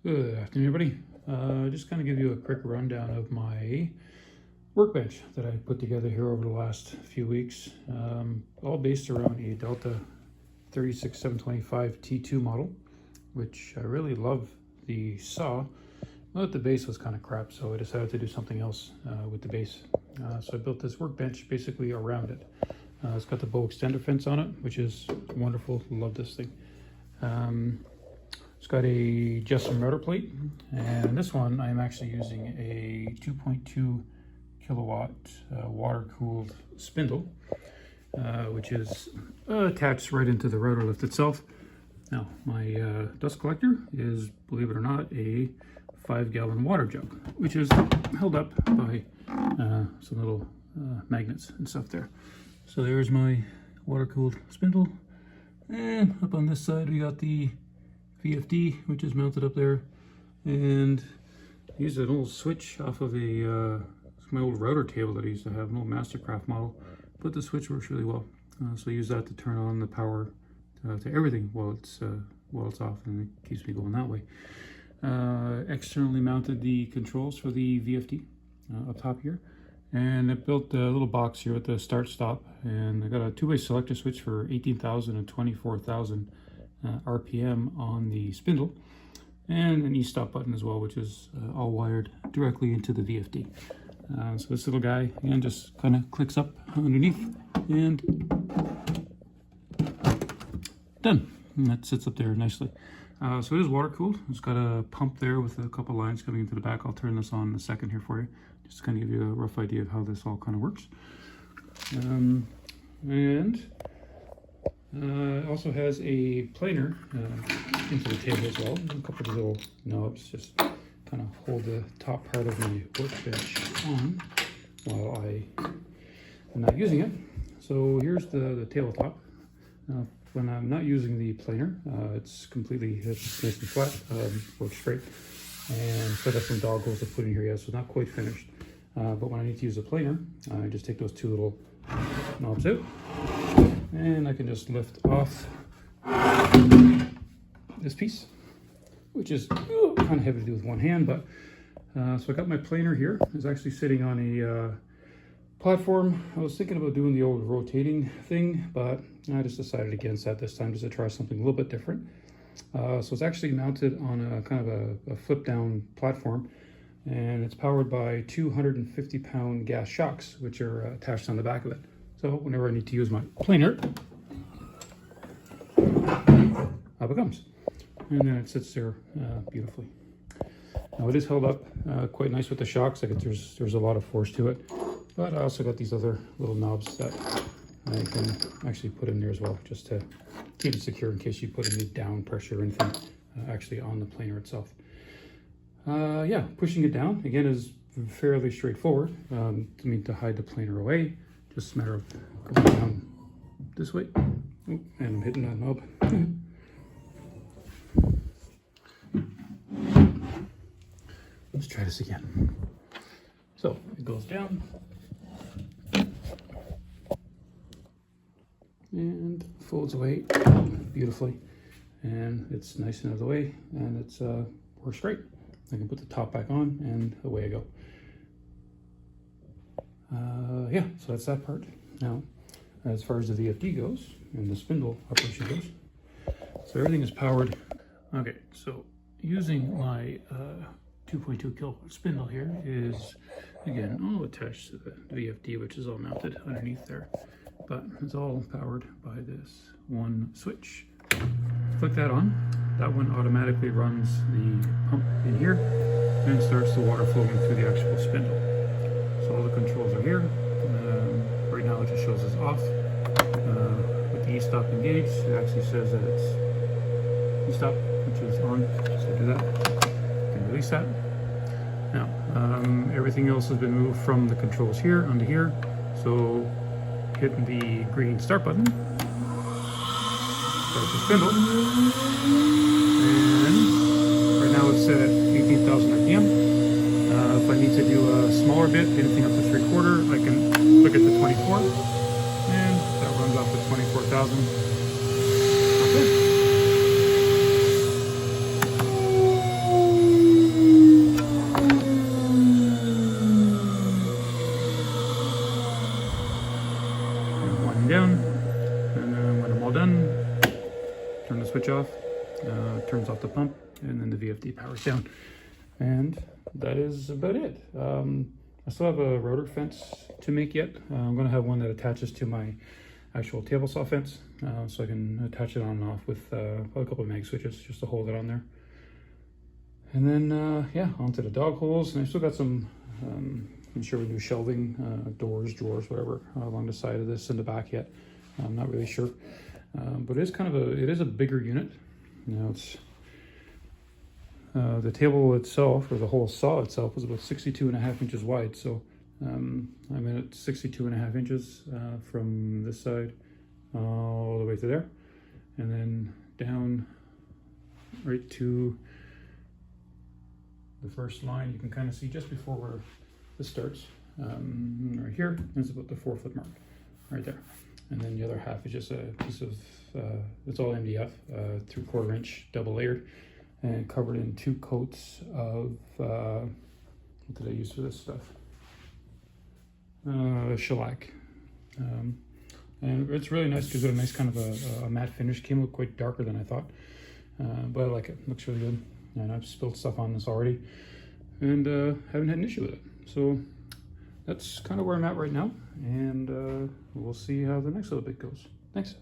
Good afternoon, everybody. Just kind of give you a quick rundown of my workbench that I put together here over the last few weeks, all based around a Delta 36725 T2 model, which I really love the saw, but the base was kind of crap, so I decided to do something else with the base. So I built this workbench basically around it. It's got the bow extender fence on it, which is wonderful. Love this thing. It's got a JessEm Router Plate, and this one I'm actually using a 2.2 kilowatt water-cooled spindle, which is attached right into the router lift itself. Now, my dust collector is, believe it or not, a 5-gallon water jug, which is held up by some little magnets and stuff there. So there's my water-cooled spindle, and up on this side we got the VFD, which is mounted up there, and I used an old switch off of my old router table that I used to have, an old Mastercraft model, but the switch works really well. So I use that to turn on the power to everything while it's off, and it keeps me going that way. Externally mounted the controls for the VFD up top here, and I built a little box here with the start stop, and I got a two-way selector switch for 18,000 and 24,000 RPM on the spindle, and an e-stop button as well, which is all wired directly into the VFD. So this little guy, again, just kind of clicks up underneath, and done. And that sits up there nicely. So it is water cooled. It's got a pump there with a couple lines coming into the back. I'll turn this on in a second here for you, just to kind of give you a rough idea of how this all kind of works. It also has a planer into the table as well. A couple of little knobs just kind of hold the top part of the workbench on while I am not using it. So here's the tabletop. When I'm not using the planer, it's nice and flat, works straight. And so that's some doggles to put in here yet, so not quite finished. But when I need to use a planer, I just take those two little knobs out, and I can just lift off this piece, which is kind of heavy to do with one hand, but so I got my planer here. It's actually sitting on a platform. I was thinking about doing the old rotating thing, but I just decided against that this time, just to try something a little bit different. So it's actually mounted on a kind of a flip down platform, and it's powered by 250-pound gas shocks, which are attached on the back of it. So whenever I need to use my planer, up it comes. And then it sits there beautifully. Now it is held up quite nice with the shocks. Like there's a lot of force to it. But I also got these other little knobs that I can actually put in there as well, just to keep it secure in case you put any down pressure or anything actually on the planer itself. Yeah, pushing it down, again, is fairly straightforward. To hide the planer away, just a matter of going down this way. Oh, and I'm hitting that knob. Let's try this again. So it goes down and folds away beautifully, and it's nice and out of the way, and it's works great. I can put the top back on, and away I go. Yeah, so that's that part. Now, as far as the VFD goes, and the spindle operation goes, so everything is powered. Okay, so using my 2.2 kilowatt spindle here is, again, all attached to the VFD, which is all mounted underneath there. But it's all powered by this one switch. Flick that on. That one automatically runs the pump in here and starts the water flowing through the actual spindle. So all the controls are here. Right now it just shows us off. With the e-stop engaged, it actually says that it's e-stop, which is on. So do that. You can release that. Now, everything else has been moved from the controls here onto here. So hitting the green start button starts the spindle, and right now it's set at 18,000 RPM. If I need to do a smaller bit, anything up to 3/4, I can click it to 24, and that runs off to 24,000. Okay. all done, turn the switch off, turns off the pump, and then the VFD powers down. And that is about it. I still have a router fence to make yet. I'm going to have one that attaches to my actual table saw fence, so I can attach it on and off with probably a couple of mag switches just to hold it on there. And then, yeah, onto the dog holes. And I still got some, I'm sure we do shelving, doors, drawers, whatever, along the side of this in the back yet. I'm not really sure. But it is kind of it is a bigger unit. You know, it's, the table itself, or the whole saw itself, was about 62.5 inches wide. So I'm at 62.5 inches from this side all the way to there. And then down right to the first line, you can kind of see just before where this starts, right here, is about the 4-foot mark, right there. And then the other half is just a piece of, it's all MDF, 3/4 inch, double layered, and covered in 2 coats of, what did I use for this stuff? Shellac. And it's really nice because it's a nice kind of a matte finish. Came out quite darker than I thought, but I like it. Looks really good. And I've spilled stuff on this already, and haven't had an issue with it. So that's kind of where I'm at right now, and we'll see how the next little bit goes. Thanks.